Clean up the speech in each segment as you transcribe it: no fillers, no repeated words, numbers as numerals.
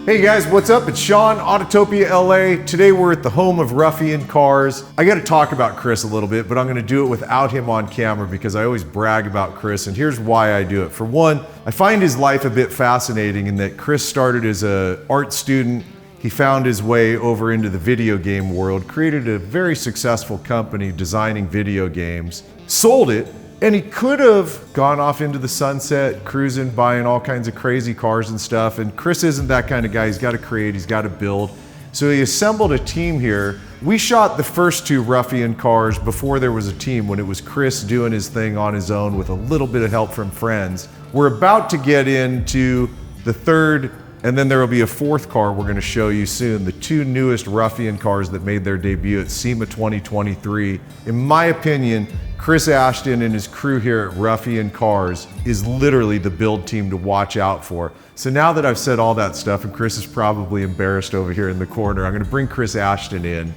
Hey guys, what's up? It's Sean, Autotopia LA. Today we're at the home of Ruffian Cars. I gotta talk about Chris a little bit, but I'm gonna do it without him on camera because I always brag about Chris, and here's why I do it. For one, I find his life a bit fascinating in that Chris started as an art student. He found his way over into the video game world, created a very successful company designing video games, sold it, and he could have gone off into the sunset, cruising, buying all kinds of crazy cars and stuff. And Chris isn't that kind of guy. He's got to create, he's got to build. So he assembled a team here. We shot the first two Ruffian Cars before there was a team, when it was Chris doing his thing on his own with a little bit of help from friends. We're about to get into the third, and then there will be a fourth car we're going to show you soon. The two newest Ruffian Cars that made their debut at SEMA 2023. In my opinion, Chris Ashton and his crew here at Ruffian Cars is literally the build team to watch out for. So now that I've said all that stuff, and Chris is probably embarrassed over here in the corner, I'm going to bring Chris Ashton in.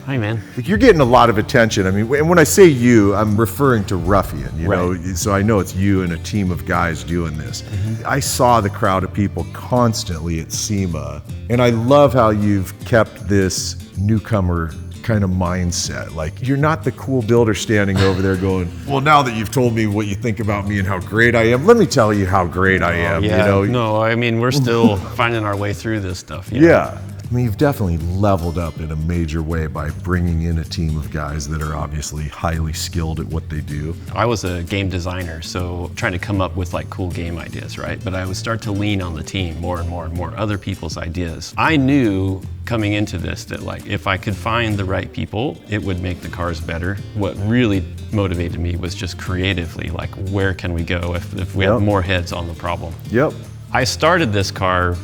Hi, man. You're getting a lot of attention. I mean, and when I say you, I'm referring to Ruffian, you know, so I know it's you and a team of guys doing this. I saw the crowd of people constantly at SEMA, and I love how you've kept this newcomer kind of mindset. Like, you're not the cool builder standing over there going, well, now that you've told me what you think about me and how great I am, let me tell you how great I am. Yeah, you know? No, I mean, we're still finding our way through this stuff. You know? Yeah. I mean, you've definitely leveled up in a major way by bringing in a team of guys that are obviously highly skilled at what they do. I was a game designer, so trying to come up with like cool game ideas, right? But I would start to lean on the team more and more and more, other people's ideas. I knew coming into this that like, if I could find the right people, it would make the cars better. What really motivated me was just creatively, like, where can we go if we have more heads on the problem? Yep. I started this car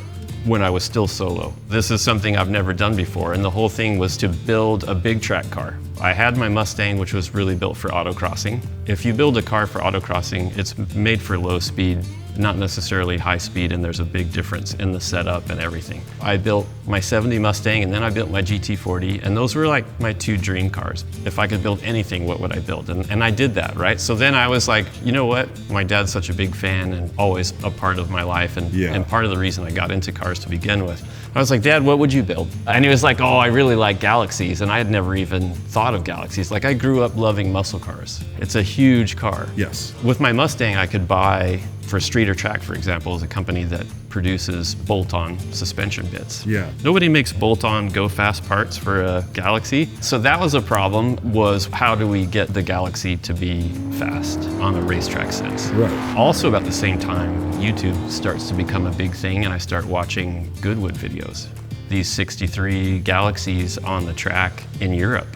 when I was still solo. This is something I've never done before, and the whole thing was to build a big track car. I had my Mustang, which was really built for autocrossing. If you build a car for autocrossing, it's made for low speed, not necessarily high speed, and there's a big difference in the setup and everything. I built my 70 Mustang, and then I built my GT40, and those were like my two dream cars. If I could build anything, what would I build? And I did that, right? So then I was like, you know what? My dad's such a big fan and always a part of my life, and part of the reason I got into cars to begin with. I was like, Dad, what would you build? And he was like, oh, I really like Galaxies, and I had never even thought of Galaxies. Like, I grew up loving muscle cars. It's a huge car. Yes. With my Mustang, I could buy, for Street or Track, for example, is a company that produces bolt-on suspension bits. Yeah. Nobody makes bolt-on go-fast parts for a Galaxie. So that was a problem, was how do we get the Galaxie to be fast on a racetrack sense? Right. Also about the same time, YouTube starts to become a big thing, and I start watching Goodwood videos. These 63 Galaxies on the track in Europe.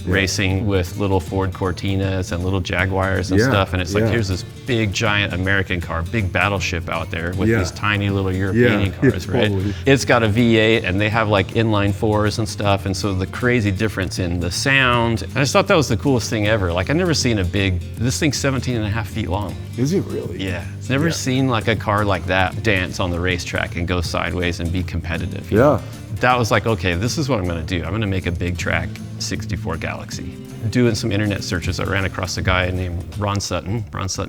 Racing with little Ford Cortinas and little Jaguars and stuff, and it's like, here's this big giant American car, big battleship out there with these tiny little European cars, right? Totally. It's got a V8 and they have like inline fours and stuff, and so the crazy difference in the sound. And I just thought that was the coolest thing ever. Like, I've never seen this thing's 17 and a half feet long. Is it really? Yeah. I've never seen like a car like that dance on the racetrack and go sideways and be competitive. You know? That was like, okay, this is what I'm gonna do. I'm gonna make a big track 64 Galaxie. Doing some internet searches, I ran across a guy named Ron Sutton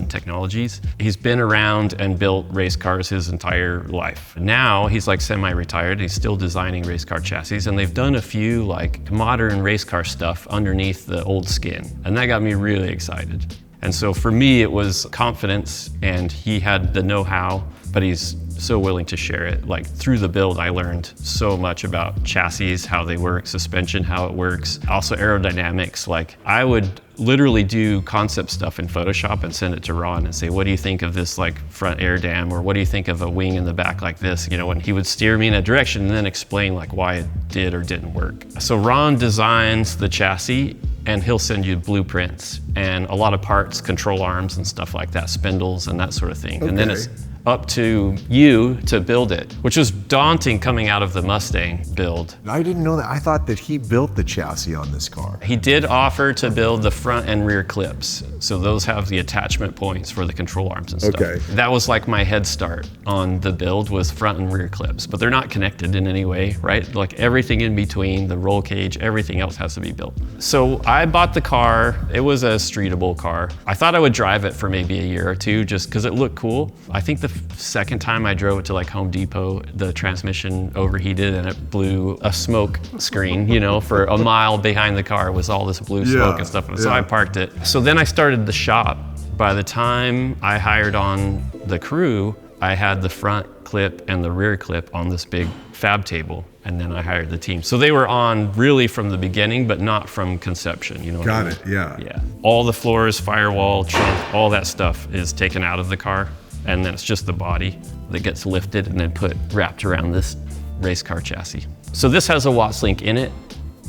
Technologies. He's been around and built race cars his entire life. Now he's like semi-retired, he's still designing race car chassis, and they've done a few like modern race car stuff underneath the old skin. And that got me really excited. And so for me, it was confidence, and he had the know-how, but he's so willing to share it. Like, through the build, I learned so much about chassis, how they work, suspension, how it works, also aerodynamics. Like, I would literally do concept stuff in Photoshop and send it to Ron and say, what do you think of this like front air dam? Or what do you think of a wing in the back like this? You know, and he would steer me in a direction and then explain like why it did or didn't work. So Ron designs the chassis, and he'll send you blueprints and a lot of parts, control arms and stuff like that, spindles and that sort of thing. And then it's up to you to build it, which was daunting coming out of the Mustang build. I didn't know that. I thought that he built the chassis on this car. He did offer to build the front and rear clips. So those have the attachment points for the control arms and stuff. Okay. That was like my head start on the build, was front and rear clips, but they're not connected in any way, right? Like everything in between, the roll cage, everything else has to be built. So I bought the car. It was a streetable car. I thought I would drive it for maybe a year or two just because it looked cool. I think the second time I drove it to like Home Depot, the transmission overheated and it blew a smoke screen, you know, for a mile behind the car was all this blue smoke and stuff. So I parked it. So then I started the shop. By the time I hired on the crew, I had the front clip and the rear clip on this big fab table, and then I hired the team. So they were on really from the beginning, but not from conception, you know. Got it, yeah. Yeah. All the floors, firewall, trunk, all that stuff is taken out of the car, and then it's just the body that gets lifted and then wrapped around this race car chassis. So this has a Watts link in it,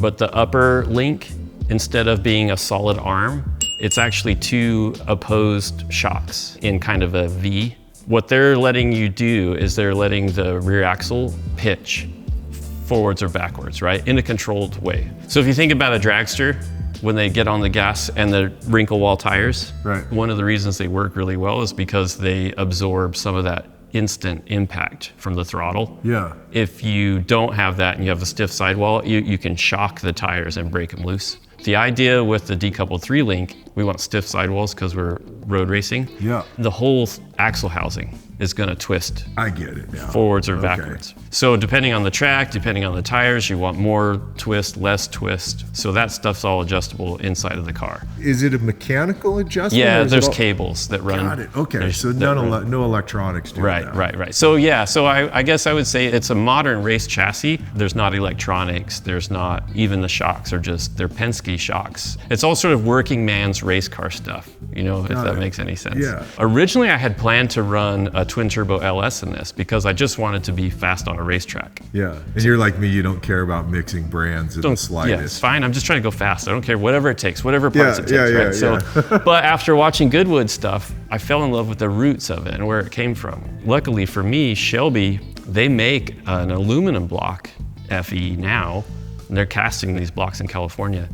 but the upper link, instead of being a solid arm, it's actually two opposed shocks in kind of a V. What they're letting you do is they're letting the rear axle pitch forwards or backwards, right? In a controlled way. So if you think about a dragster, when they get on the gas and the wrinkle wall tires, one of the reasons they work really well is because they absorb some of that instant impact from the throttle. Yeah. If you don't have that and you have a stiff sidewall, you can shock the tires and break them loose. The idea with the decoupled 3-link, we want stiff sidewalls because we're road racing. Yeah. The whole axle housing is going to twist. I get it now. Forwards or backwards. So depending on the track, depending on the tires, you want more twist, less twist. So that stuff's all adjustable inside of the car. Is it a mechanical adjustment? Yeah, there's cables that run. Got it. Okay, so no electronics do that. Right. So yeah, so I guess I would say it's a modern race chassis. There's not electronics. There's not, even the shocks are just, they're Penske shocks. It's all sort of working man's race car stuff, you know, if that makes any sense. Yeah. Originally, I had planned to run a twin turbo LS in this because I just wanted to be fast on a racetrack. Yeah, and you're like me, you don't care about mixing brands in the slightest. Yeah, it's fine. I'm just trying to go fast. I don't care whatever it takes, whatever parts it takes, right? So, but after watching Goodwood stuff, I fell in love with the roots of it and where it came from. Luckily for me, Shelby, they make an aluminum block FE now. And they're casting these blocks in California.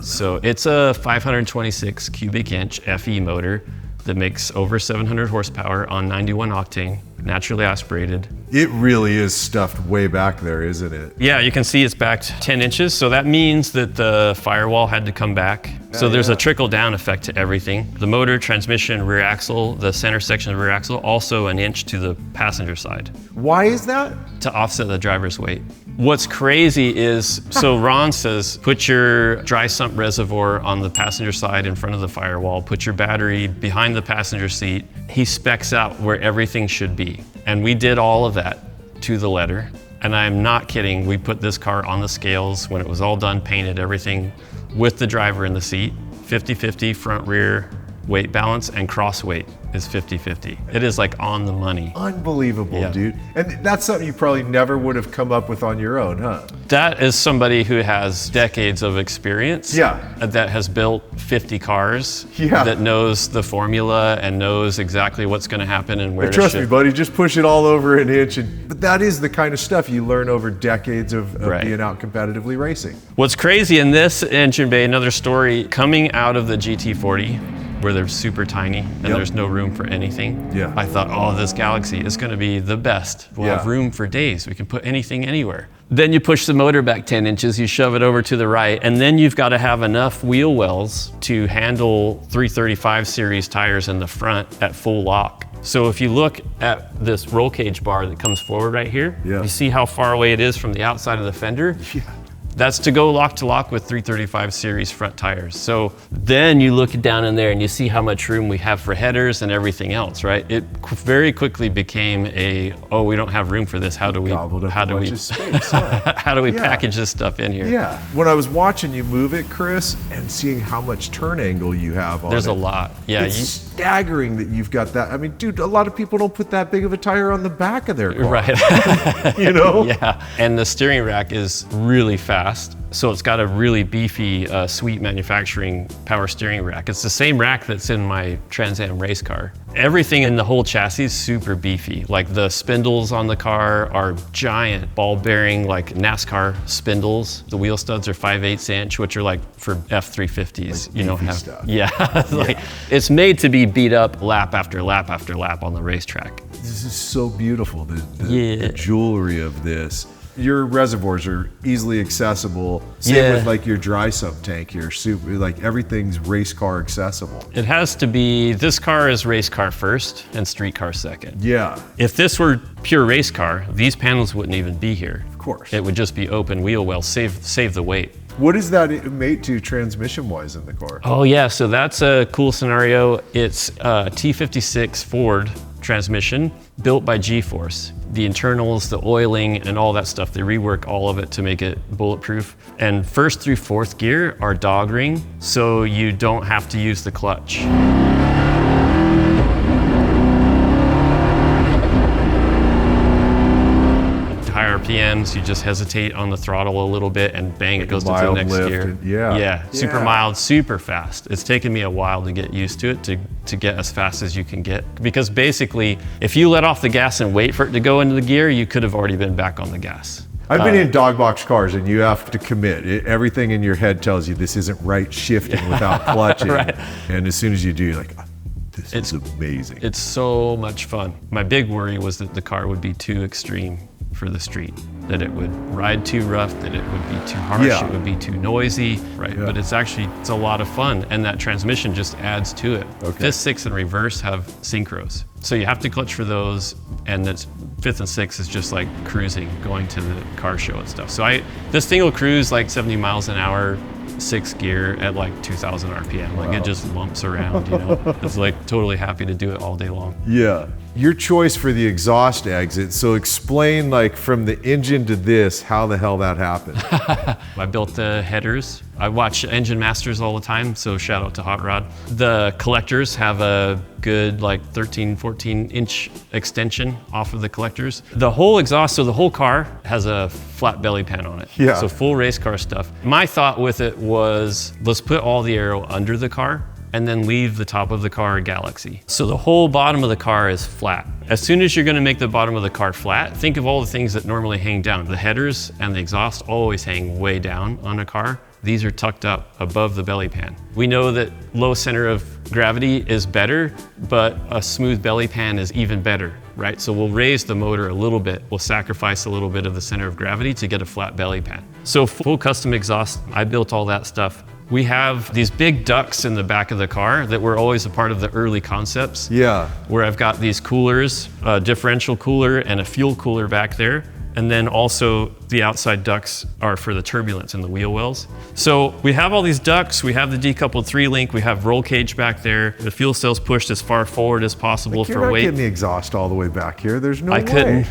So it's a 526 cubic inch FE motor that makes over 700 horsepower on 91 octane, naturally aspirated. It really is stuffed way back there, isn't it? Yeah, you can see it's backed 10 inches. So that means that the firewall had to come back. So there's a trickle down effect to everything. The motor, transmission, rear axle, the center section of the rear axle, also an inch to the passenger side. Why is that? To offset the driver's weight. What's crazy is, so Ron says, put your dry sump reservoir on the passenger side in front of the firewall, put your battery behind the passenger seat. He specs out where everything should be. And we did all of that to the letter. And I'm not kidding, we put this car on the scales when it was all done, painted everything with the driver in the seat, 50-50 front rear weight balance, and cross weight is 50-50. It is like on the money. Unbelievable, dude. And that's something you probably never would have come up with on your own, huh? That is somebody who has decades of experience. Yeah. That has built 50 cars. Yeah. That knows the formula and knows exactly what's going to happen and where to trust me, buddy, just push it all over an inch. But that is the kind of stuff you learn over decades of being out competitively racing. What's crazy in this engine bay, another story, coming out of the GT40, where they're super tiny and there's no room for anything. Yeah. I thought, oh, this Galaxie is going to be the best. We'll have room for days. We can put anything anywhere. Then you push the motor back 10 inches, you shove it over to the right, and then you've got to have enough wheel wells to handle 335 series tires in the front at full lock. So if you look at this roll cage bar that comes forward right here, you see how far away it is from the outside of the fender? Yeah. That's to go lock to lock with 335 series front tires. So then you look down in there and you see how much room we have for headers and everything else, right? It very quickly became we don't have room for this. How do we package this stuff in here? Yeah. When I was watching you move it, Chris, and seeing how much turn angle you have on There's a lot. Yeah. It's staggering that you've got that. I mean, dude, a lot of people don't put that big of a tire on the back of their car. Right. You know? Yeah. And the steering rack is really fast. So it's got a really beefy, sweet manufacturing power steering rack. It's the same rack that's in my Trans Am race car. Everything in the whole chassis is super beefy. Like the spindles on the car are giant ball bearing, like NASCAR spindles. The wheel studs are 5/8 inch, which are like for F350s. Like you don't have stuff. It's made to be beat up lap after lap after lap on the racetrack. This is so beautiful. The jewelry of this. Your reservoirs are easily accessible. Same with like your dry sump tank here. Super, like everything's race car accessible. It has to be, this car is race car first and street car second. Yeah. If this were pure race car, these panels wouldn't even be here. Of course. It would just be open wheel well, save the weight. What does that mate to transmission-wise in the car? Oh yeah, so that's a cool scenario. It's a T56 Ford transmission built by G-Force. The internals, the oiling, and all that stuff, they rework all of it to make it bulletproof. And first through fourth gear are dog ring, so you don't have to use the clutch. Higher RPMs, you just hesitate on the throttle a little bit and bang, it goes to the next gear. Yeah, super mild, super fast. It's taken me a while to get used to it, to get as fast as you can get. Because basically, if you let off the gas and wait for it to go into the gear, you could have already been back on the gas. I've been in dogbox cars and you have to commit. Everything in your head tells you this isn't right shifting without clutching. Right. And as soon as you do, you're like, oh, this is amazing. It's so much fun. My big worry was that the car would be too extreme for the street, that it would ride too rough, that it would be too harsh, it would be too noisy, right? But it's a lot of fun, and that transmission just adds to it. Fifth, sixth, and reverse have synchros. So you have to clutch for those, and that's fifth and sixth is just like cruising, going to the car show and stuff. So this thing will cruise like 70 miles an hour, sixth gear at like 2,000 RPM. Like it just lumps around, you know? It's like totally happy to do it all day long. Yeah. Your choice for the exhaust exit, so explain like from the engine to this, how the hell that happened. I built the headers. I watch Engine Masters all the time, so shout out to Hot Rod. The collectors have a good like 13, 14 inch extension off of the collectors. The whole exhaust, so the whole car has a flat belly pan on it. Yeah. So full race car stuff. My thought with it was, let's put all the aero under the car and then leave the top of the car a Galaxie. So the whole bottom of the car is flat. As soon as you're gonna make the bottom of the car flat, think of all the things that normally hang down. The headers and the exhaust always hang way down on a car. These are tucked up above the belly pan. We know that low center of gravity is better, but a smooth belly pan is even better, right? So we'll raise the motor a little bit. We'll sacrifice a little bit of the center of gravity to get a flat belly pan. So full custom exhaust, I built all that stuff. We have these big ducts in the back of the car that were always a part of the early concepts. Yeah. Where I've got these coolers, a differential cooler and a fuel cooler back there. And then also the outside ducts are for the turbulence in the wheel wells. So we have all these ducts, we have the decoupled 3-link, we have roll cage back there. The fuel cell's pushed as far forward as possible for weight. You're not getting the exhaust all the way back here. There's no way.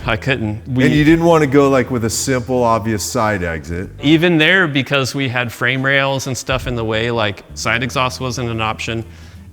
I couldn't. And you didn't want to go like with a simple, obvious side exit. Even there, because we had frame rails and stuff in the way, like side exhaust wasn't an option.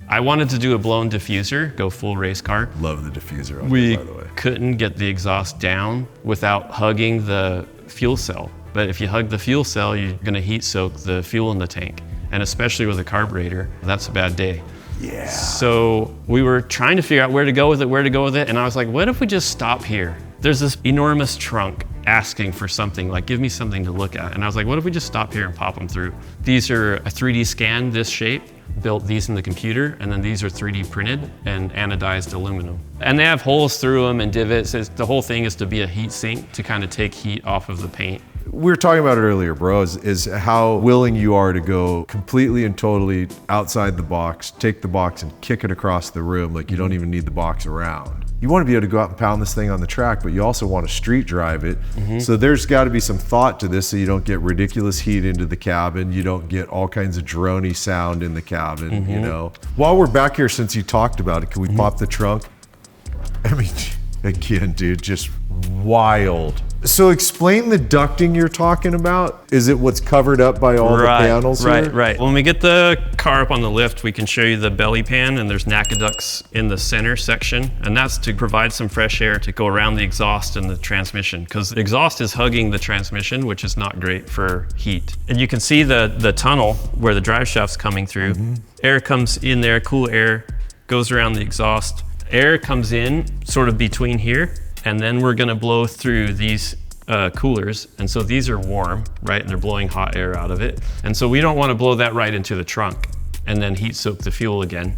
I wanted to do a blown diffuser, go full race car. Love the diffuser on it, by the way. We couldn't get the exhaust down without hugging the fuel cell. But if you hug the fuel cell, you're gonna heat soak the fuel in the tank. And especially with a carburetor, that's a bad day. Yeah. So we were trying to figure out where to go with it, and I was like, what if we just stop here? There's this enormous trunk asking for something, like give me something to look at. And I was like, what if we just stop here and pop them through? These are a 3D scan, this shape, built these in the computer, and then these are 3D printed and anodized aluminum. And they have holes through them and divots. The whole thing is to be a heat sink to kind of take heat off of the paint. We were talking about it earlier, bro, is how willing you are to go completely and totally outside the box, take the box and kick it across the room like you don't even need the box around. You want to be able to go out and pound this thing on the track, but you also want to street drive it. So there's got to be some thought to this so you don't get ridiculous heat into the cabin. You don't get all kinds of droney sound in the cabin, you know. While we're back here, since you talked about it, can we pop the trunk? I mean, again, dude, just wild. So explain the ducting you're talking about. Is it what's covered up by all the panels here? Right. When we get the car up on the lift, we can show you the belly pan, and there's NACA ducts in the center section, and that's to provide some fresh air to go around the exhaust and the transmission, because the exhaust is hugging the transmission, which is not great for heat. And you can see the tunnel where the drive shaft's coming through. Air comes in there, cool air, goes around the exhaust. Air comes in sort of between here, and then we're gonna blow through these coolers. And so these are warm, right? And they're blowing hot air out of it. And so we don't wanna blow that right into the trunk. and then heat soak the fuel again.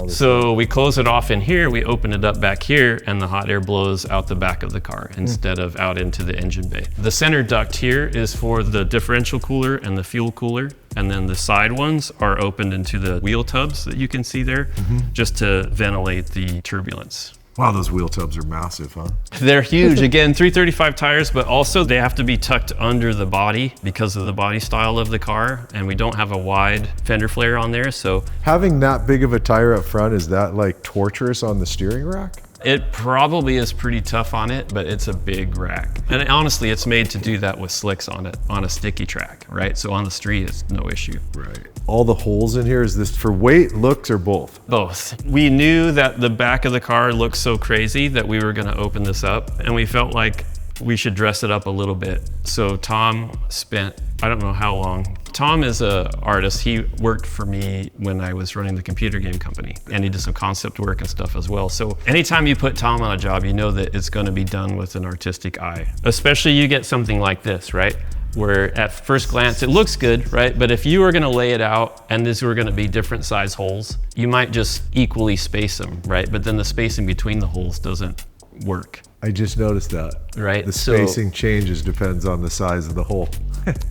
So we close it off in here, we open it up back here, and the hot air blows out the back of the car instead of out into the engine bay. The center duct here is for the differential cooler and the fuel cooler, and then the side ones are opened into the wheel tubs that you can see there, just to ventilate the turbulence. Wow, those wheel tubs are massive, huh? They're huge. Again, 335 tires, but also they have to be tucked under the body because of the body style of the car, and we don't have a wide fender flare on there, so. Having that big of a tire up front, is that like torturous on the steering rack? It probably is pretty tough on it, but it's a big rack. And honestly, it's made to do that with slicks on it, on a sticky track, right? So on the street, it's no issue. Right. All the holes in here, is this for weight, looks, or both? Both. We knew that the back of the car looked so crazy that we were gonna open this up, and we felt like we should dress it up a little bit. So Tom spent, I don't know how long. Tom is an artist. He worked for me when I was running the computer game company, and he did some concept work and stuff as well. So anytime you put Tom on a job, you know that it's gonna be done with an artistic eye. Especially you get something like this, right? Where at first glance, it looks good, right? But if you were gonna lay it out and these were gonna be different size holes, you might just equally space them, right? But then the spacing between the holes doesn't work. I just noticed that. Right. The spacing changes depends on the size of the hole.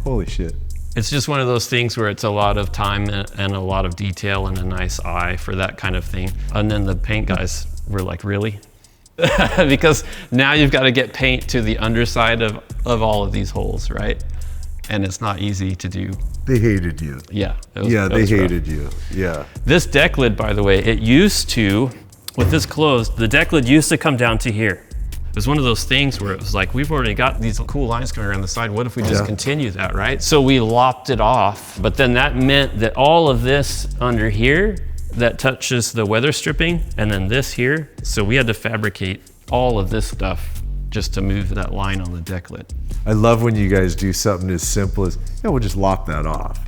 Holy shit. It's just one of those things where it's a lot of time and a lot of detail and a nice eye for that kind of thing. And then the paint guys were like, really? Because now you've got to get paint to the underside of all of these holes, right? And it's not easy to do. They hated you. Yeah. They hated you. Yeah. This deck lid, by the way, it used to, with this closed, the deck lid used to come down to here. It was one of those things where it was like, we've already got these cool lines coming around the side. What if we just continue that, right? So we lopped it off, but then that meant that all of this under here that touches the weather stripping, and then this here. So we had to fabricate all of this stuff just to move that line on the deck lid. I love when you guys do something as simple as, yeah, we'll just lop that off.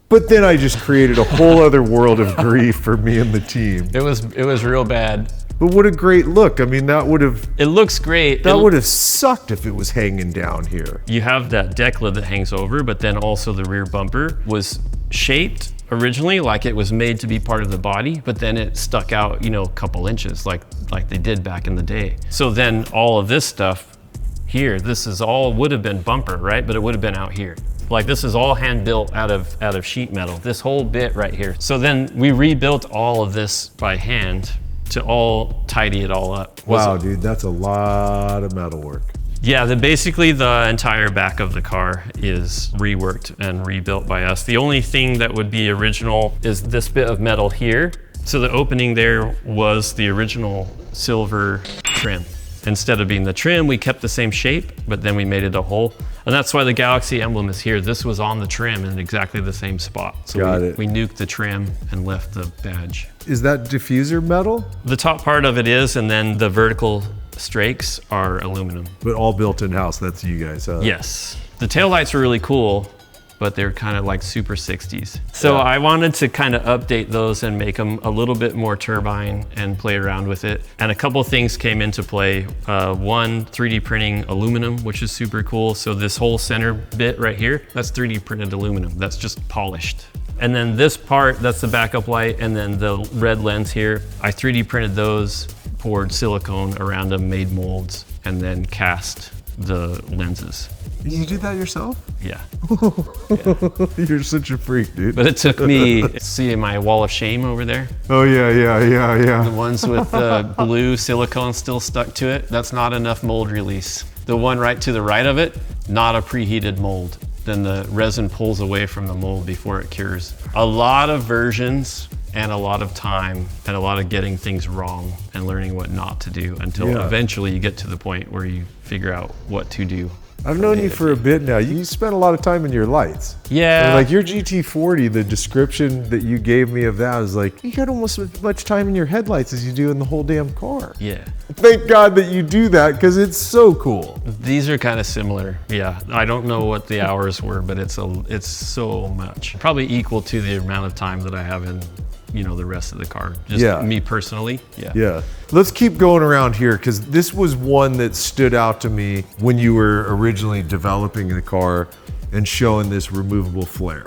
But then I just created a whole other world of grief for me and the team. It was real bad. But what a great look. I mean, that would have... It looks great. That would have sucked if it was hanging down here. You have that deck lid that hangs over, but then also the rear bumper was shaped originally like it was made to be part of the body, but then it stuck out, you know, a couple inches like they did back in the day. So then all of this stuff here, this is all would have been bumper, right? But it would have been out here. Like this is all hand built out of sheet metal, this whole bit right here. So then we rebuilt all of this by hand to all tidy it all up. Wow, dude, that's a lot of metal work. Yeah, basically the entire back of the car is reworked and rebuilt by us. The only thing that would be original is this bit of metal here. So the opening there was the original silver trim. Instead of being the trim, we kept the same shape, but then we made it a hole. And that's why the Galaxie emblem is here. This was on the trim in exactly the same spot. So we nuked the trim and left the badge. Is that diffuser metal? The top part of it is, and then the vertical strakes are aluminum. But all built in-house, that's you guys, huh? Yes. The taillights are really cool, but they're kind of like super 60s. So I wanted to kind of update those and make them a little bit more turbine and play around with it. And a couple things came into play. One, 3D printing aluminum, which is super cool. So this whole center bit right here, that's 3D printed aluminum. That's just polished. And then this part, that's the backup light, and then the red lens here, I 3D printed those, poured silicone around them, made molds, and then cast the lenses. You did that yourself? Yeah. You're such a freak, dude. But it took me, see my wall of shame over there? Oh yeah. The ones with the blue silicone still stuck to it, that's not enough mold release. The one right to the right of it, not a preheated mold. Then the resin pulls away from the mold before it cures. A lot of versions and a lot of time and a lot of getting things wrong and learning what not to do until eventually you get to the point where you figure out what to do. I've known you for a bit now. You spent a lot of time in your lights. Yeah. And like your GT40, the description that you gave me of that is like, you got almost as much time in your headlights as you do in the whole damn car. Yeah. Thank God that you do that because it's so cool. These are kind of similar. Yeah. I don't know what the hours were, but it's so much. Probably equal to the amount of time that I have in, you know, the rest of the car. Just me personally. Yeah. Let's keep going around here because this was one that stood out to me when you were originally developing the car and showing this removable flare.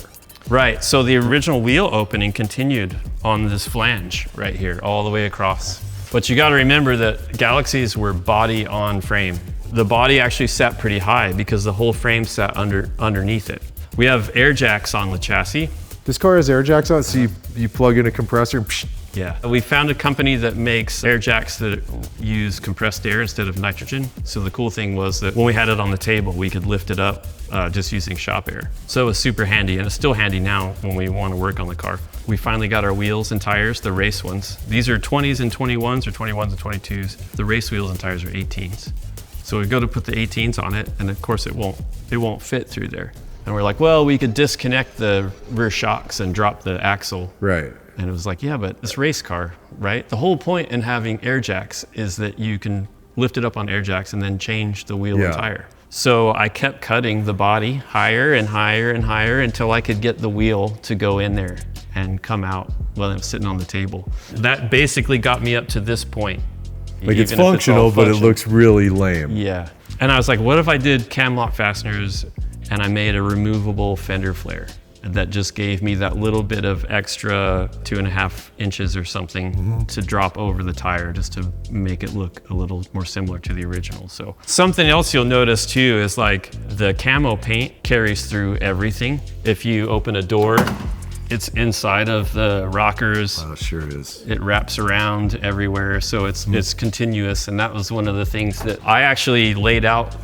Right, so the original wheel opening continued on this flange right here, all the way across. But you gotta remember that Galaxies were body on frame. The body actually sat pretty high because the whole frame sat underneath it. We have air jacks on the chassis. This car has air jacks on it, so you plug in a compressor and psh. Yeah, we found a company that makes air jacks that use compressed air instead of nitrogen. So the cool thing was that when we had it on the table, we could lift it up just using shop air. So it was super handy, and it's still handy now when we want to work on the car. We finally got our wheels and tires, the race ones. These are 20s and 21s or 21s and 22s. The race wheels and tires are 18s. So we go to put the 18s on it, and of course it won't fit through there. And we're like, well, we could disconnect the rear shocks and drop the axle. Right. And it was like, yeah, but this race car, right? The whole point in having air jacks is that you can lift it up on air jacks and then change the wheel and tire. So I kept cutting the body higher and higher and higher until I could get the wheel to go in there and come out while I'm sitting on the table. That basically got me up to this point. Like it's functional, but it looks really lame. Yeah. And I was like, what if I did cam lock fasteners and I made a removable fender flare? And that just gave me that little bit of extra 2.5 inches or something to drop over the tire just to make it look a little more similar to the original. So something else you'll notice too is like the camo paint carries through everything. If you open a door, it's inside of the rockers. Oh, sure it is. It wraps around everywhere, so it's continuous. And that was one of the things that I actually laid out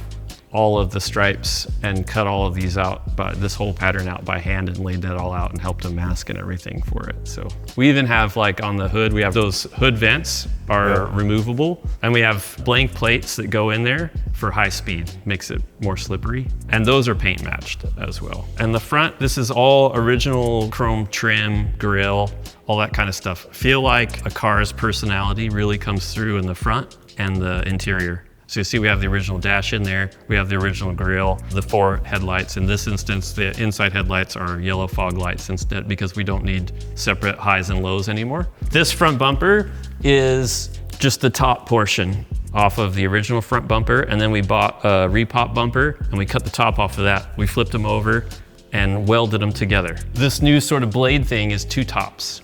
all of the stripes and cut all of these out, this whole pattern out by hand, and laid that all out and helped them mask and everything for it. So we even have, like on the hood, we have those hood vents are removable, and we have blank plates that go in there for high speed, makes it more slippery. And those are paint matched as well. And the front, this is all original chrome trim, grille, all that kind of stuff. Feel like a car's personality really comes through in the front and the interior. So you see we have the original dash in there, we have the original grille, the 4 headlights. In this instance, the inside headlights are yellow fog lights instead because we don't need separate highs and lows anymore. This front bumper is just the top portion off of the original front bumper, and then we bought a repop bumper and we cut the top off of that. We flipped them over and welded them together. This new sort of blade thing is 2 tops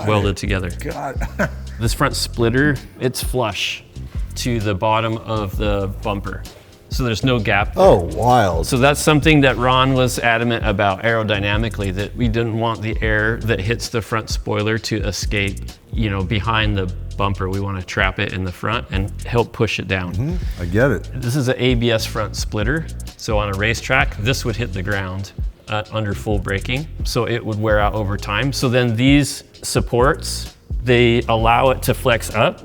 welded together. This front splitter, it's flush to the bottom of the bumper. So there's no gap there. Oh, wild. So that's something that Ron was adamant about aerodynamically, that we didn't want the air that hits the front spoiler to escape, behind the bumper. We want to trap it in the front and help push it down. I get it. This is an ABS front splitter. So on a racetrack, this would hit the ground under full braking. So it would wear out over time. So then these supports, they allow it to flex up,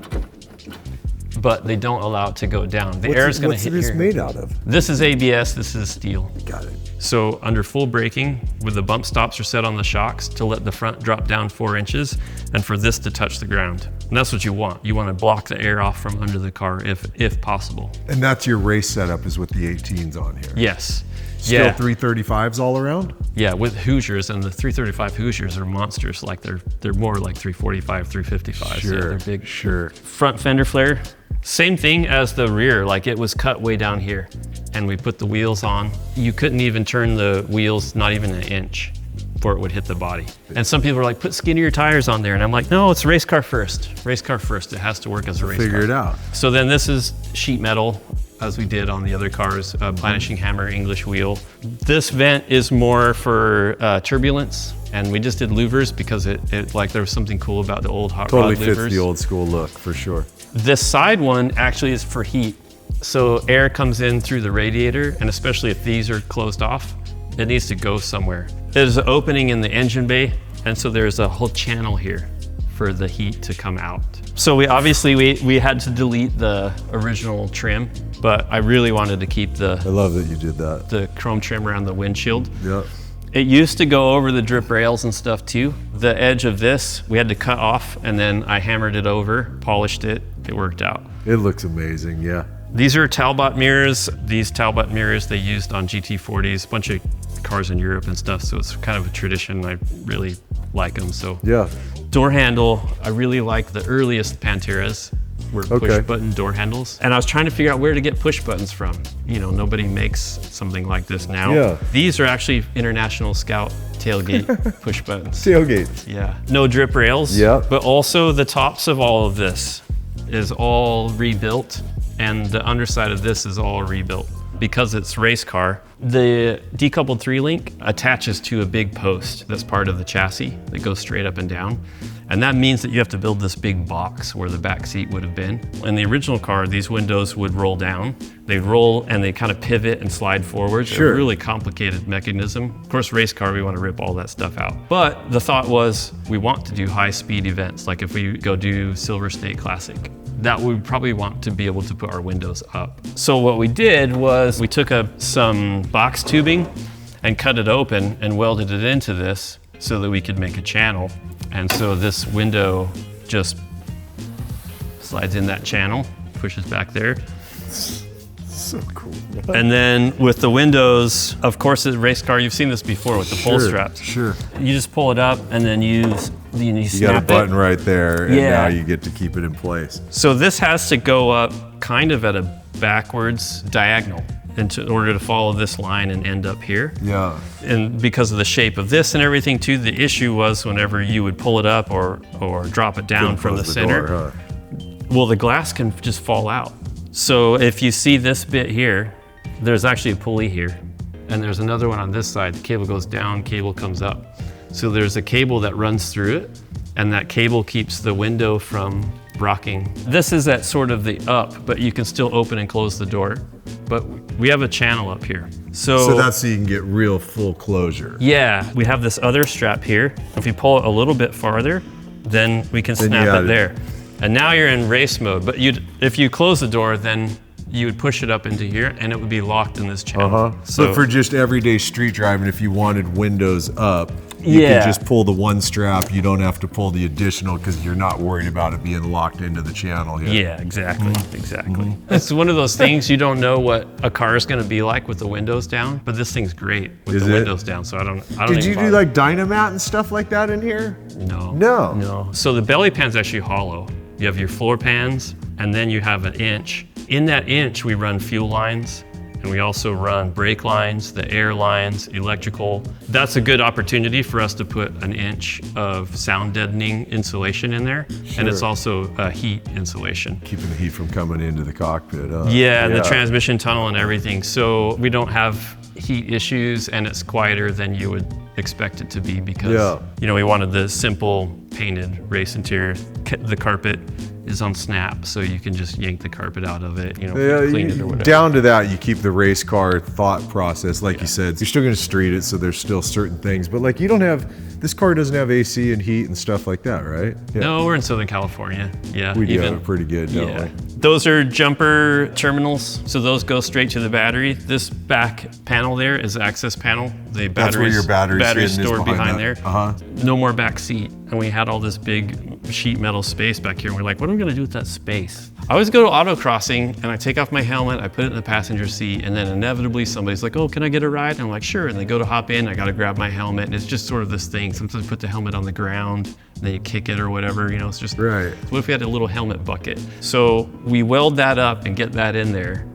but they don't allow it to go down. The air is going to hit here. What's this made out of? This is ABS, this is steel. Got it. So under full braking, where the bump stops are set on the shocks to let the front drop down 4 inches, and for this to touch the ground. And that's what you want. You want to block the air off from under the car if possible. And that's your race setup, is with the 18s on here. Yes. Still 335s all around? Yeah, with Hoosiers, and the 335 Hoosiers are monsters. Like they're more like 345, 355s. Sure, yeah, they're big. Sure. Front fender flare, same thing as the rear. Like it was cut way down here, and we put the wheels on. You couldn't even turn the wheels, not even an inch, before it would hit the body. And some people are like, put skinnier tires on there. And I'm like, no, it's race car first. Race car first. It has to work as a race car. Figure it out. So then this is sheet metal, as we did on the other cars, planishing hammer, English wheel. This vent is more for turbulence, and we just did louvers because it like there was something cool about the old hot rod louvers. Totally fits the old school look, for sure. This side one actually is for heat. So air comes in through the radiator, and especially if these are closed off, it needs to go somewhere. There's an opening in the engine bay, and so there's a whole channel here for the heat to come out. So we had to delete the original trim, but I really wanted to keep I love that you did that. The chrome trim around the windshield. Yeah. It used to go over the drip rails and stuff too. The edge of this, we had to cut off, and then I hammered it over, polished it, it worked out. It looks amazing, yeah. These are Talbot mirrors. These Talbot mirrors they used on GT40s, a bunch of cars in Europe and stuff, so it's kind of a tradition. I really like them, so. Yeah. Door handle, I really like the earliest Panteras were push button door handles. And I was trying to figure out where to get push buttons from. Nobody makes something like this now. Yeah. These are actually International Scout tailgate push buttons. Tailgates. Yeah. No drip rails. Yep. But also the tops of all of this is all rebuilt, and the underside of this is all rebuilt. Because it's race car, the decoupled 3-link attaches to a big post that's part of the chassis that goes straight up and down. And that means that you have to build this big box where the back seat would have been. In the original car, these windows would roll down. They'd roll and they kind of pivot and slide forward. Sure. A really complicated mechanism. Of course, race car, we want to rip all that stuff out. But the thought was, we want to do high speed events. Like if we go do Silver State Classic, that we probably want to be able to put our windows up. So what we did was we took some box tubing and cut it open and welded it into this so that we could make a channel. And so this window just slides in that channel, pushes back there. So cool. And then with the windows, of course, a race car, you've seen this before with the pull straps. Sure. You just pull it up and then you You got a button right there, and Yeah. now you get to keep it in place. So this has to go up kind of at a backwards diagonal in order to follow this line and end up here. Yeah. And because of the shape of this and everything too, the issue was whenever you would pull it up or drop it down from the center, door, well, the glass can just fall out. So if you see this bit here, there's actually a pulley here, and there's another one on this side. The cable goes down, cable comes up. So there's a cable that runs through it, and that cable keeps the window from rocking. This is at sort of the up, but you can still open and close the door. But we have a channel up here. So that's so you can get real full closure. Yeah, we have this other strap here. If you pull it a little bit farther, then we can snap it there. And now you're in race mode, but if you close the door, then you would push it up into here and it would be locked in this channel. So but for just everyday street driving, if you wanted windows up, you can just pull the one strap. You don't have to pull the additional because you're not worried about it being locked into the channel here. Yeah, exactly, exactly. It's one of those things you don't know what a car is going to be like with the windows down, but this thing's great with the windows down. So I don't. Did you do like Dynamat and stuff like that in here? No. No. No. So the belly pan's actually hollow. You have your floor pans, and then you have an inch. In that inch, we run fuel lines, and we also run brake lines, the air lines, electrical. That's a good opportunity for us to put an inch of sound deadening insulation in there. Sure. And it's also heat insulation. Keeping the heat from coming into the cockpit. Yeah, the transmission tunnel and everything. So we don't have heat issues, and it's quieter than you would expect it to be because we wanted the simple painted race interior. The carpet is on snap, so you can just yank the carpet out of it, clean it or whatever. Down to that, you keep the race car thought process, like you said. You're still going to street it, so there's still certain things, but like this car doesn't have AC and heat and stuff like that, right? Yeah. No, we're in Southern California. Yeah, we do have it pretty good, don't we? Those are jumper terminals, so those go straight to the battery. This back panel there is the access panel. The That's where your battery's stored behind there. Uh-huh. No more back seat. And we had all this big sheet metal space back here, and we're like, what are we gonna do with that space? I always go to autocrossing, and I take off my helmet, I put it in the passenger seat, and then inevitably somebody's like, oh, can I get a ride? And I'm like, sure. And they go to hop in, I gotta grab my helmet, and it's just sort of this thing. Sometimes you put the helmet on the ground, and then you kick it or whatever, it's just, right. What if we had a little helmet bucket? So we weld that up and get that in there,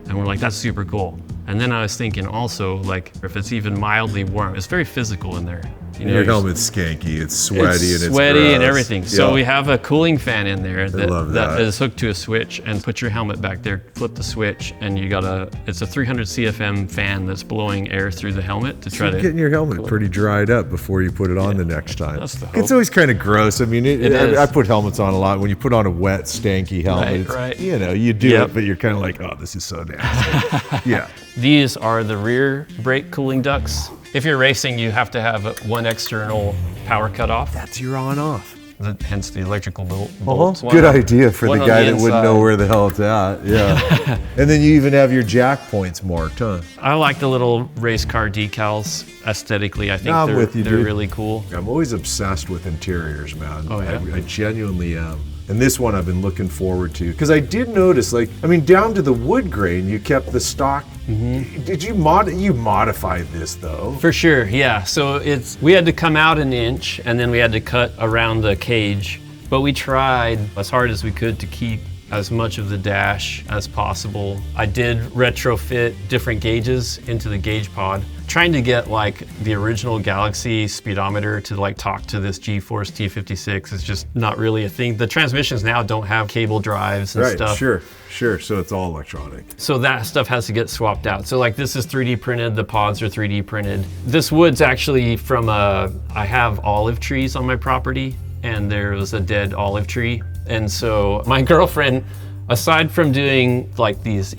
and we're like, that's super cool. And then I was thinking also, like, if it's even mildly warm, it's very physical in there. Your helmet's skanky, it's sweaty, and it's sweaty and everything. So we have a cooling fan in there that is hooked to a switch, and put your helmet back there, flip the switch, and it's a 300 CFM fan that's blowing air through the helmet to try to getting your helmet pretty dried up before you put it on the next time. That's the hope. It's always kind of gross. I mean, I put helmets on a lot. When you put on a wet, stanky helmet, right. You do it, but you're kind of like, oh, this is so nasty. Yeah. These are the rear brake cooling ducts. If you're racing, you have to have one external power cutoff. That's your on-off. Hence the electrical bolts. Good idea for the guy that wouldn't know where the hell it's at. Yeah. And then you even have your jack points marked, huh? I like the little race car decals aesthetically. I think they're really cool. I'm always obsessed with interiors, man. Oh, yeah? I genuinely am. And this one I've been looking forward to. Because I did notice, down to the wood grain, you kept the stock. Mm-hmm. Did you modified this though? For sure, yeah. So we had to come out an inch, and then we had to cut around the cage. But we tried as hard as we could to keep as much of the dash as possible. I did retrofit different gauges into the gauge pod, trying to get like the original Galaxie speedometer to like talk to this G-Force T56 is just not really a thing. The transmissions now don't have cable drives and stuff. Sure, so it's all electronic. So that stuff has to get swapped out. So like this is 3D printed, the pods are 3D printed. This wood's actually from I have olive trees on my property, and there was a dead olive tree. And so my girlfriend, aside from doing like these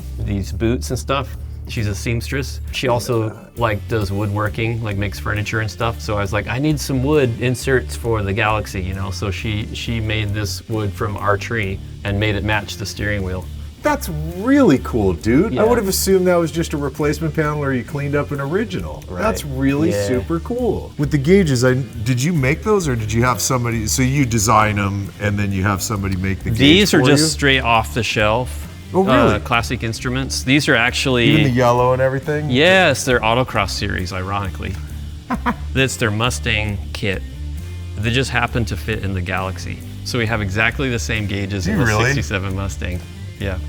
boots and stuff, she's a seamstress. She also like does woodworking, like makes furniture and stuff. So I was like, I need some wood inserts for the Galaxie, you know? So she made this wood from our tree and made it match the steering wheel. That's really cool, dude. Yeah. I would have assumed that was just a replacement panel or you cleaned up an original. Right. That's really super cool. With the gauges, did you make those or did you have somebody, so you design them and then you have somebody make the gauge These are for just you? straight off the shelf. Oh, really? Classic instruments. These are actually... Even the yellow and everything? Yes, they're Autocross series, ironically. That's their Mustang kit. They just happen to fit in the Galaxie. So we have exactly the same gauges in the 67 Mustang. Yeah,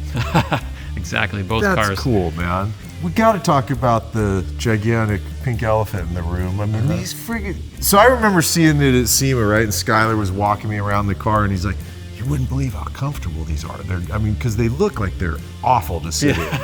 exactly, both cars. That's cool, man. We gotta talk about the gigantic pink elephant in the room. I mean, these friggin'... So I remember seeing it at SEMA, right? And Skylar was walking me around the car and he's like, you wouldn't believe how comfortable these are. I mean, because they look like they're awful to sit in.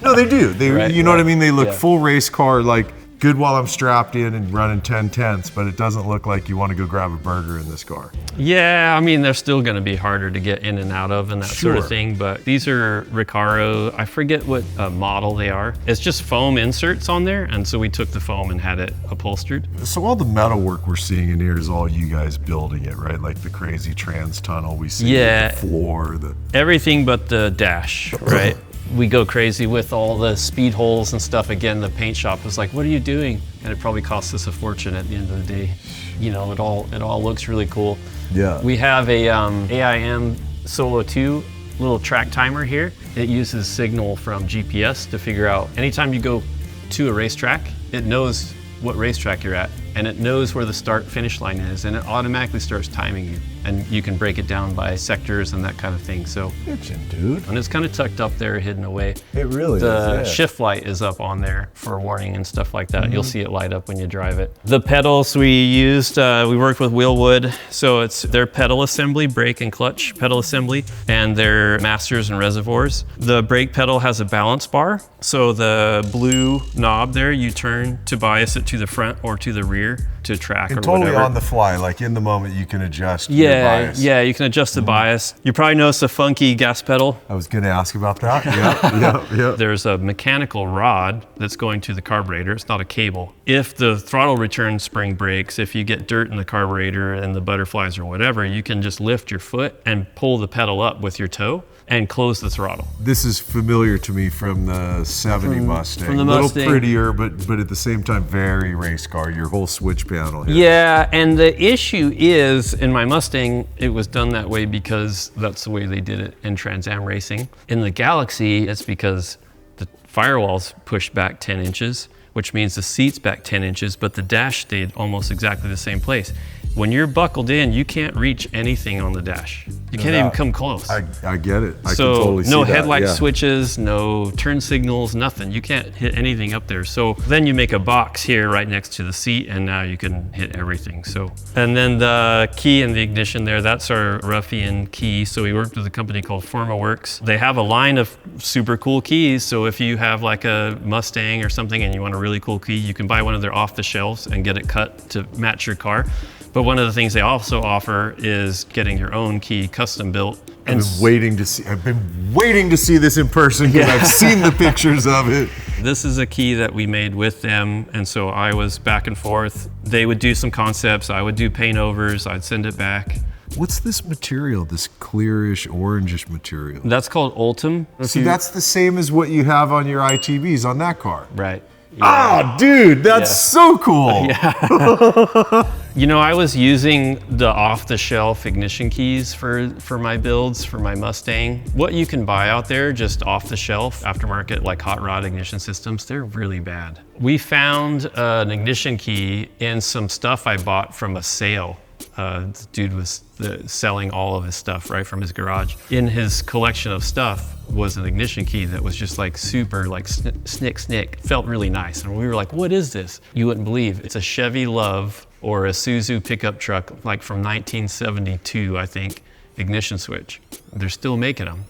No, they do. You know what I mean? They look full race car, like good while I'm strapped in and running 10/10s, but it doesn't look like you want to go grab a burger in this car. Yeah, I mean, they're still going to be harder to get in and out of and that sort of thing, but these are Recaro, I forget what model they are. It's just foam inserts on there, and so we took the foam and had it upholstered. So all the metal work we're seeing in here is all you guys building it, right? Like the crazy trans tunnel we see, the floor, everything but the dash, right? We go crazy with all the speed holes and stuff. Again, the paint shop was like, what are you doing? And it probably cost us a fortune at the end of the day. You know, it all looks really cool. Yeah. We have a AIM Solo 2 little track timer here. It uses signal from GPS to figure out anytime you go to a racetrack, it knows what racetrack you're at, and it knows where the start finish line is, and it automatically starts timing you. And you can break it down by sectors and that kind of thing. So, dude. And it's kind of tucked up there, hidden away. It really is. The shift light is up on there for warning and stuff like that. You'll see it light up when you drive it. The pedals we used, we worked with Wheelwood. So it's their pedal assembly, brake and clutch pedal assembly, and their masters and reservoirs. The brake pedal has a balance bar. So the blue knob there, you turn to bias it to the front or to the rear to track and or totally whatever. On the fly, like in the moment you can adjust your bias. Yeah, you can adjust the bias. You probably noticed a funky gas pedal. I was gonna ask about that. Yep. There's a mechanical rod that's going to the carburetor. It's not a cable. If the throttle return spring breaks, if you get dirt in the carburetor and the butterflies or whatever, you can just lift your foot and pull the pedal up with your toe and close the throttle. This is familiar to me from the 70 Mustang. From the a little Mustang. prettier, but at the same time, very race car, your whole switch panel here. Yeah, and the issue is, in my Mustang, it was done that way because that's the way they did it in Trans Am racing. In the Galaxie, it's because the firewall's pushed back 10 inches, which means the seat's back 10 inches, but the dash stayed almost exactly the same place. When you're buckled in, you can't reach anything on the dash. You can't even come close. I get it. I so can totally see no that. headlight switches, no turn signals, nothing. You can't hit anything up there. So then you make a box here right next to the seat, and now you can hit everything. So, and then the key and the ignition there, that's our Ruffian key. So we worked with a company called FormaWorks. They have a line of super cool keys. So if you have like a Mustang or something and you want a really cool key, you can buy one of their off the shelves and get it cut to match your car. But one of the things they also offer is getting your own key custom built. I've been waiting to see this in person because I've seen the pictures of it. This is a key that we made with them, and so I was back and forth. They would do some concepts, I would do paint overs, I'd send it back. What's this material, this clearish, orangish material? That's called Ultim. So that's the same as what you have on your ITBs on that car? Right. Yeah. Oh, dude, that's so cool. You know, I was using the off-the-shelf ignition keys for my builds, for my Mustang. What you can buy out there, just off-the-shelf, aftermarket, like hot rod ignition systems, they're really bad. We found an ignition key in some stuff I bought from a sale This dude was selling all of his stuff right from his garage. In his collection of stuff was an ignition key that was just like super like snick, felt really nice. And we were like, what is this? You wouldn't believe. It's a Chevy Love or a Suzu pickup truck, like from 1972, I think, ignition switch. They're still making them.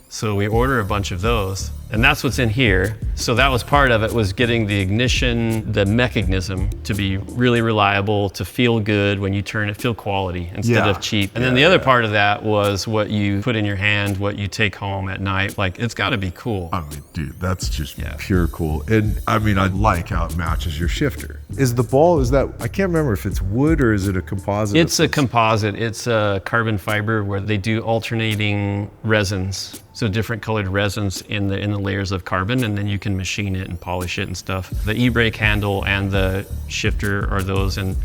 So we order a bunch of those, and that's what's in here. So that was part of it, was getting the ignition, the mechanism to be really reliable, to feel good when you turn it, feel quality instead of cheap. And then the other part of that was what you put in your hand, what you take home at night. Like, it's gotta be cool. I mean, dude, that's just pure cool. And I mean, I like how it matches your shifter. Is the ball, is that, I can't remember if it's wood or is it a composite? It's a composite. It's a carbon fiber where they do alternating resins. So different colored resins in the layers of carbon, and then you can machine it and polish it and stuff. The e-brake handle and the shifter are those, and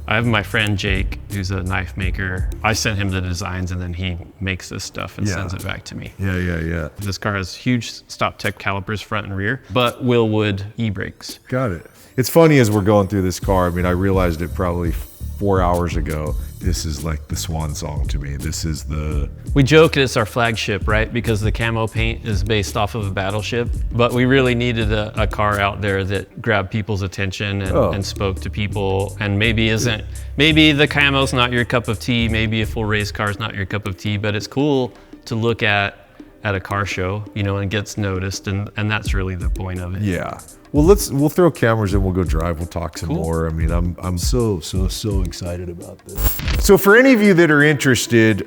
I have my friend Jake, who's a knife maker. I sent him the designs, and then he makes this stuff and sends it back to me. Yeah. This car has huge stop tech calipers front and rear, but Willwood e-brakes. Got it. It's funny as we're going through this car, I mean, I realized it probably 4 hours ago. This is like the swan song to me. This is the... We joke it's our flagship, right? Because the camo paint is based off of a battleship, but we really needed a car out there that grabbed people's attention and spoke to people, and maybe the camo's not your cup of tea, maybe a full race car's not your cup of tea, but it's cool to look at a car show, you know, and gets noticed, and that's really the point of it. Yeah. Well, we'll throw cameras in, we'll go drive, we'll talk some more. I mean, I'm so excited about this. So for any of you that are interested,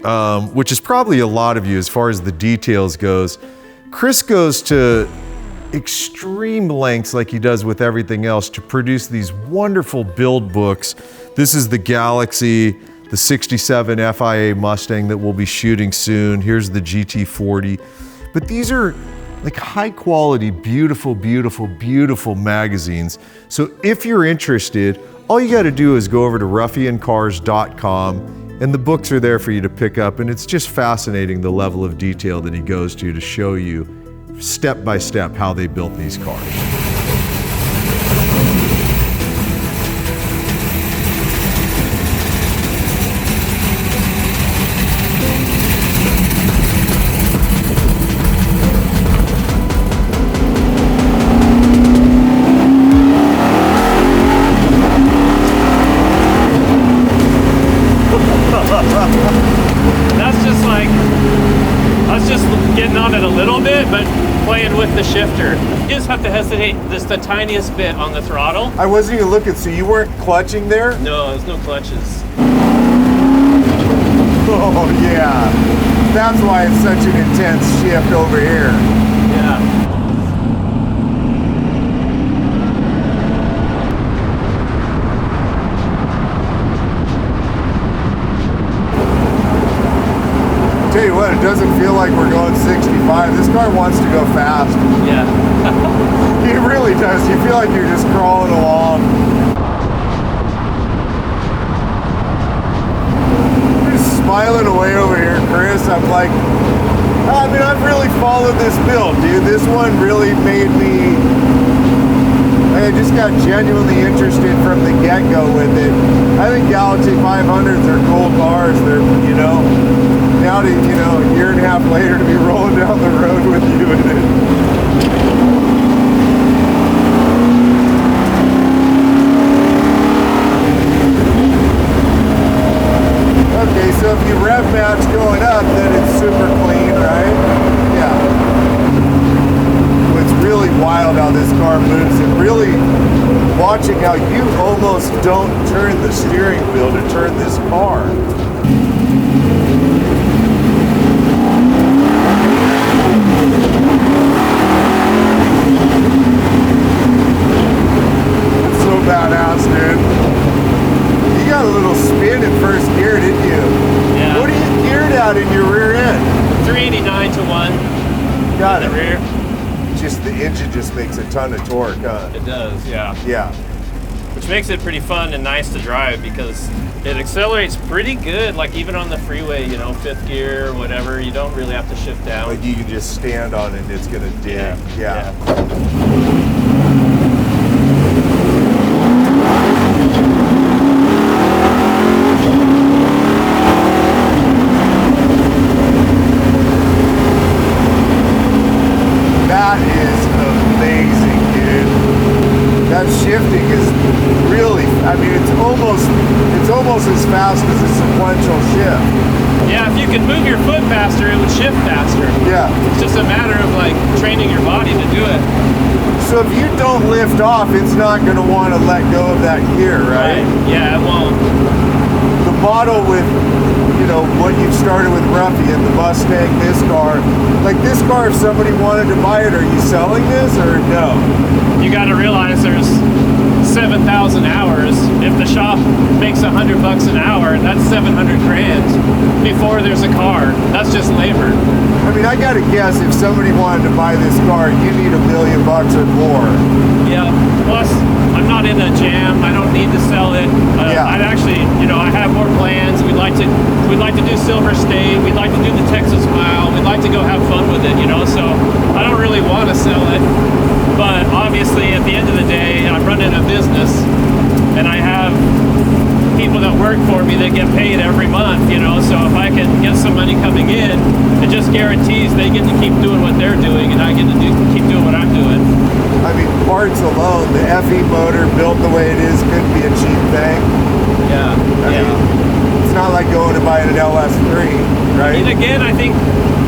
which is probably a lot of you as far as the details goes, Chris goes to extreme lengths like he does with everything else to produce these wonderful build books. This is the Galaxie, the 67 FIA Mustang that we'll be shooting soon. Here's the GT40. But these are like high quality, beautiful magazines. So if you're interested, all you gotta do is go over to ruffiancars.com, and the books are there for you to pick up, and it's just fascinating the level of detail that he goes to show you step by step how they built these cars. The shifter. You just have to hesitate just the tiniest bit on the throttle. I wasn't even looking, so you weren't clutching there? No, there's no clutches. Oh yeah, that's why it's such an intense shift over here. Yeah. Tell you what, it doesn't feel like we're going 65. This car wants to go fast. Yeah. It really does. You feel like you're just crawling along. I'm just smiling away over here, Chris. I'm like, I mean, I've really followed this build, dude. This one really made me, I just got genuinely interested from the get-go with it. I think Galaxie 500s are cool cars. They're, you know, now to, you know, a year and a half later to be rolling down the road with you in it. Okay, so if you rev match going up, then it's super clean, right? Yeah. It's really wild how this car moves, and really watching how you almost don't turn the steering wheel to turn this car. It's so badass, dude. You got a little spin in first gear, didn't you? Yeah. What are you geared at in your rear end? 389 to 1. Got it. The rear. Just the engine just makes a ton of torque, huh? It does, yeah. Yeah. Which makes it pretty fun and nice to drive because it accelerates pretty good, like even on the freeway, you know, fifth gear or whatever, you don't really have to shift down. Like you can just stand on it and it's gonna dig. Yeah. as fast as a sequential shift. Yeah, if you can move your foot faster, it would shift faster. Yeah. It's just a matter of like training your body to do it. So if you don't lift off, it's not going to want to let go of that gear, right? Yeah, it won't. The model with, you know, what you've started with Ruffian, the Mustang, this car, like this car, if somebody wanted to buy it, are you selling this or no? You got to realize there's 7,000 hours. If the shop makes $100 an hour, that's 700 grand before there's a car. That's just labor. I mean, I got to guess if somebody wanted to buy this car, you need $1 million or more. Yeah. Plus, I'm not in a jam. I don't need to sell it. Yeah. I'd actually, you know, I have more plans. We'd like to do Silver State. We'd like to do the Texas Mile. We'd like to go have fun with it, you know. So I don't really want to sell it. But obviously, at the end of the day, I'm running a business, and I have people that work for me that get paid every month, you know. So if I can get some money coming in, it just guarantees they get to keep doing what they're doing, and I get to keep doing what I'm doing. I mean, parts alone, the FE motor built the way it is couldn't be a cheap thing. Yeah. I mean, it's not like going to buy an LS3, right? And again, I think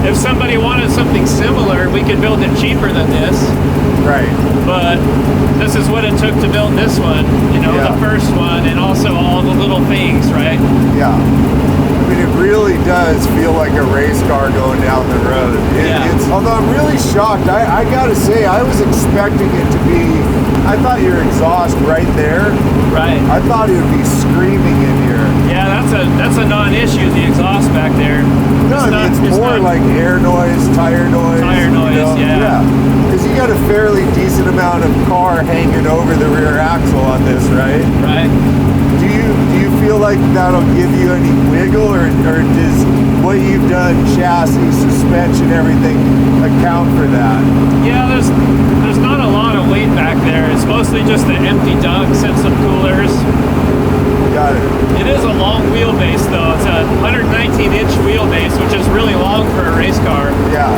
if somebody wanted something similar, we could build it cheaper than this. Right. But this is what it took to build this one, you know, Yeah. the first one, and also all the little things, right? Yeah. I mean, it really does feel like a race car going down the road. Although I'm really shocked. I gotta say, I was expecting it to be, I thought your exhaust right there. Right. I thought it would be screaming in here. Yeah, that's a non-issue, the exhaust back there. No, it's more like air noise, tire noise. Tire noise, you know? yeah. Because you got a fairly decent amount of car hanging over the rear axle on this, right? Right. Do you feel like that'll give you any wiggle, or does what you've done, chassis, suspension, everything, account for that? Yeah, there's not a lot of weight back there. It's mostly just the empty ducts and some coolers. Got it. It is a long wheelbase though. It's a 119-inch wheelbase, which is really long for a race car. Yeah.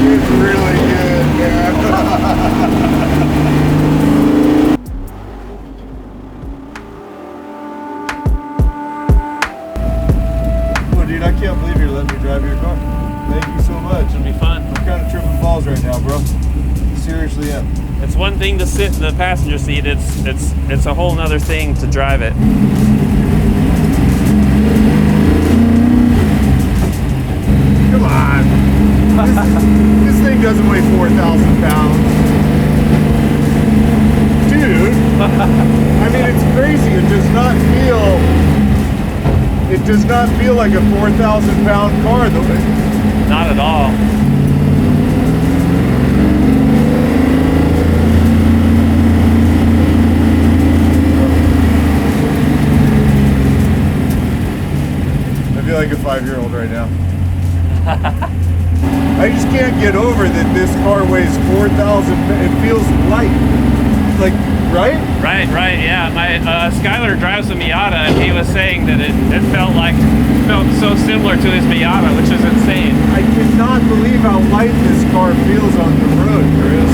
It's really good, man. Oh, dude, I can't believe you're letting me drive your car. Thank you so much. It'll be fun. I'm kind of tripping balls right now, bro. Seriously am. It's one thing to sit in the passenger seat. It's a whole nother thing to drive it. Come on. This thing doesn't weigh 4,000 pounds. Dude. I mean, it's crazy. It does not feel like a 4,000 pound car though. Not at all. I feel like a 5-year-old right now. I just can't get over that this car weighs 4,000. It feels light. Like, right? Right, yeah. My Skylar drives a Miata, and he was saying that it felt so similar to his Miata, which is insane. I cannot believe how light this car feels on the road, Chris.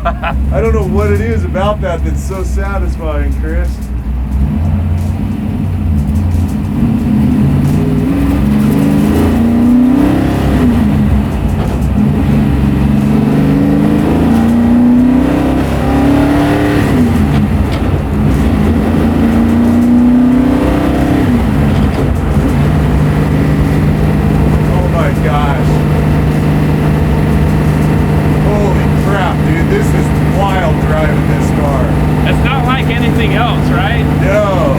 I don't know what it is about that that's so satisfying, Chris. Oh my gosh. Holy crap, dude. This is wild driving this car. It's not like anything else, right? No.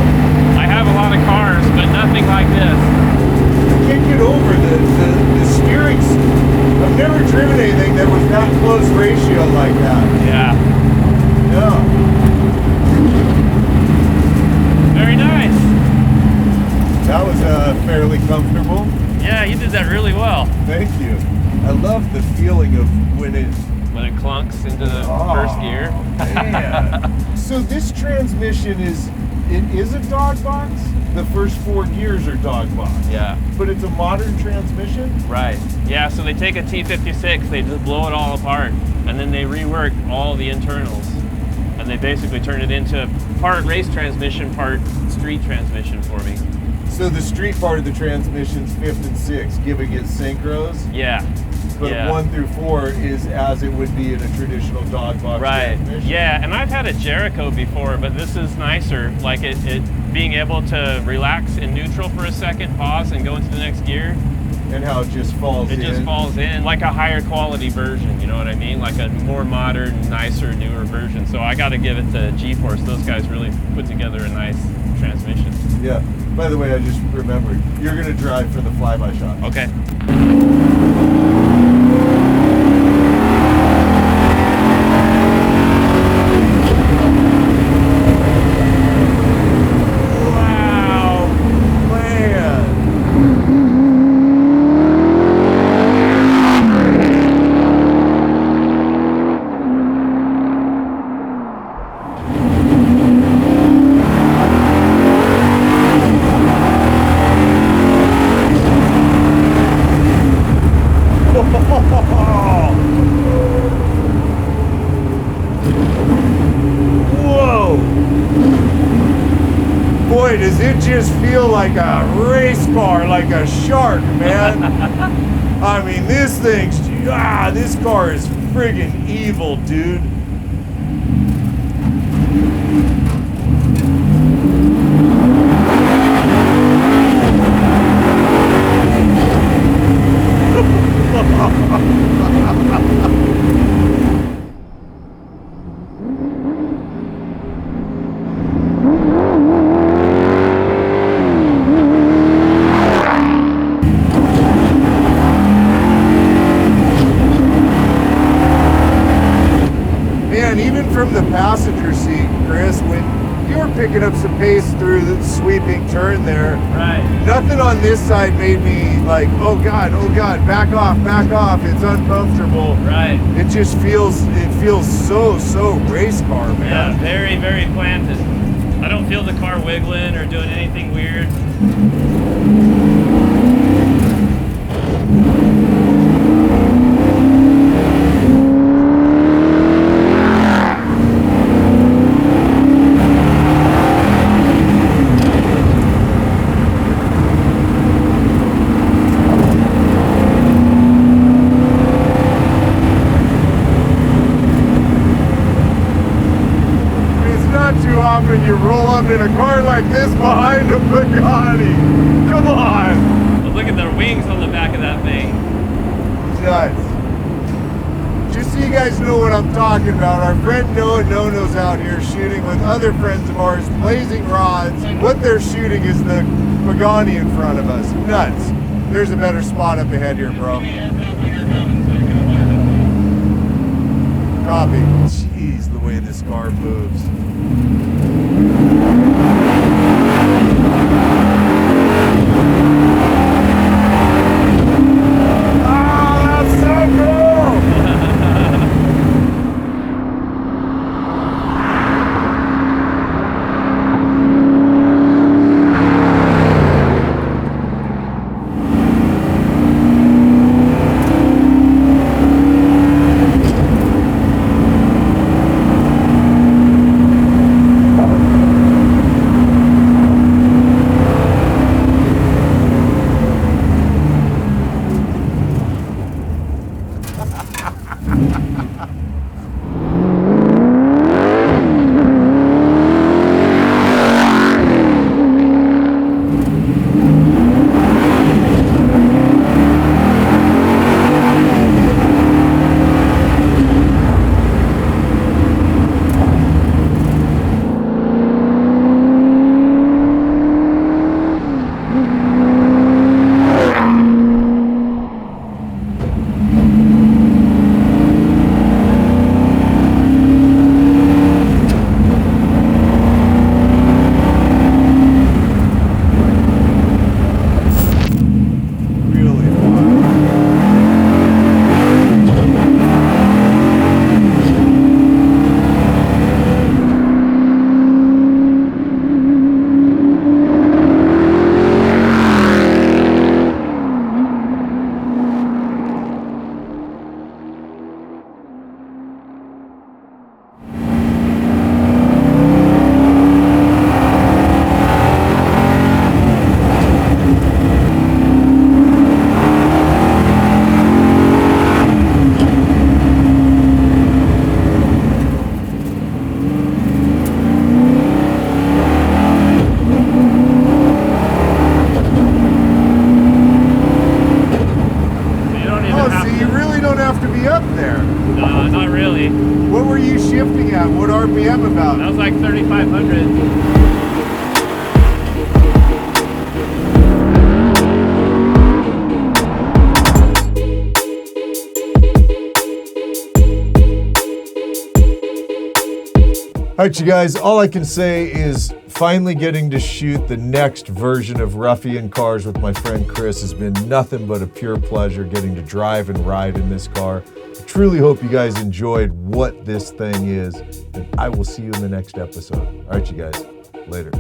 I have a lot of cars, but nothing like this. I can't get over the steering. I've never driven anything that was that close ratio like that. Yeah. No. Very nice. That was fairly comfortable. Yeah, you did that really well. Thank you. I love the feeling of when it clunks into the first gear. Man. So this transmission is a dog box? The first 4 gears are dog box. Yeah. But it's a modern transmission? Right. Yeah, so they take a T56, they just blow it all apart, and then they rework all the internals. And they basically turn it into part race transmission, part street transmission for me. So the street part of the transmission's 5th and 6th, giving it synchros? Yeah. But 1 through 4 is as it would be in a traditional dog box transmission. Yeah, and I've had a Jericho before, but this is nicer. Like it being able to relax in neutral for a second, pause, and go into the next gear. And how it just falls in. It just falls in, like a higher quality version, you know what I mean? Like a more modern, nicer, newer version. So I gotta give it to G-Force. Those guys really put together a nice transmission. Yeah. By the way, I just remembered, you're gonna drive for the flyby shot. Okay. Boy, does it just feel like a race car, like a shark, man. I mean, this car is friggin' evil, dude. From the passenger seat, Chris, when you were picking up some pace through the sweeping turn there, right? Nothing on this side made me like, oh God, back off, it's uncomfortable. Right. It just feels so race car, man. Yeah, very, very planted. I don't feel the car wiggling or doing anything weird. Often you roll up in a car like this behind a Bugatti. Come on. Well, look at the wings on the back of that thing. Nuts. Just so you guys know what I'm talking about, our friend Noah Nono's out here shooting with other friends of ours, blazing rods. What they're shooting is the Bugatti in front of us. Nuts. There's a better spot up ahead here, bro. Copy. Jeez, the way this car moves. All right, you guys, all I can say is finally getting to shoot the next version of Ruffian Cars with my friend Chris has been nothing but a pure pleasure getting to drive and ride in this car. I truly hope you guys enjoyed what this thing is, and I will see you in the next episode. All right, you guys, later.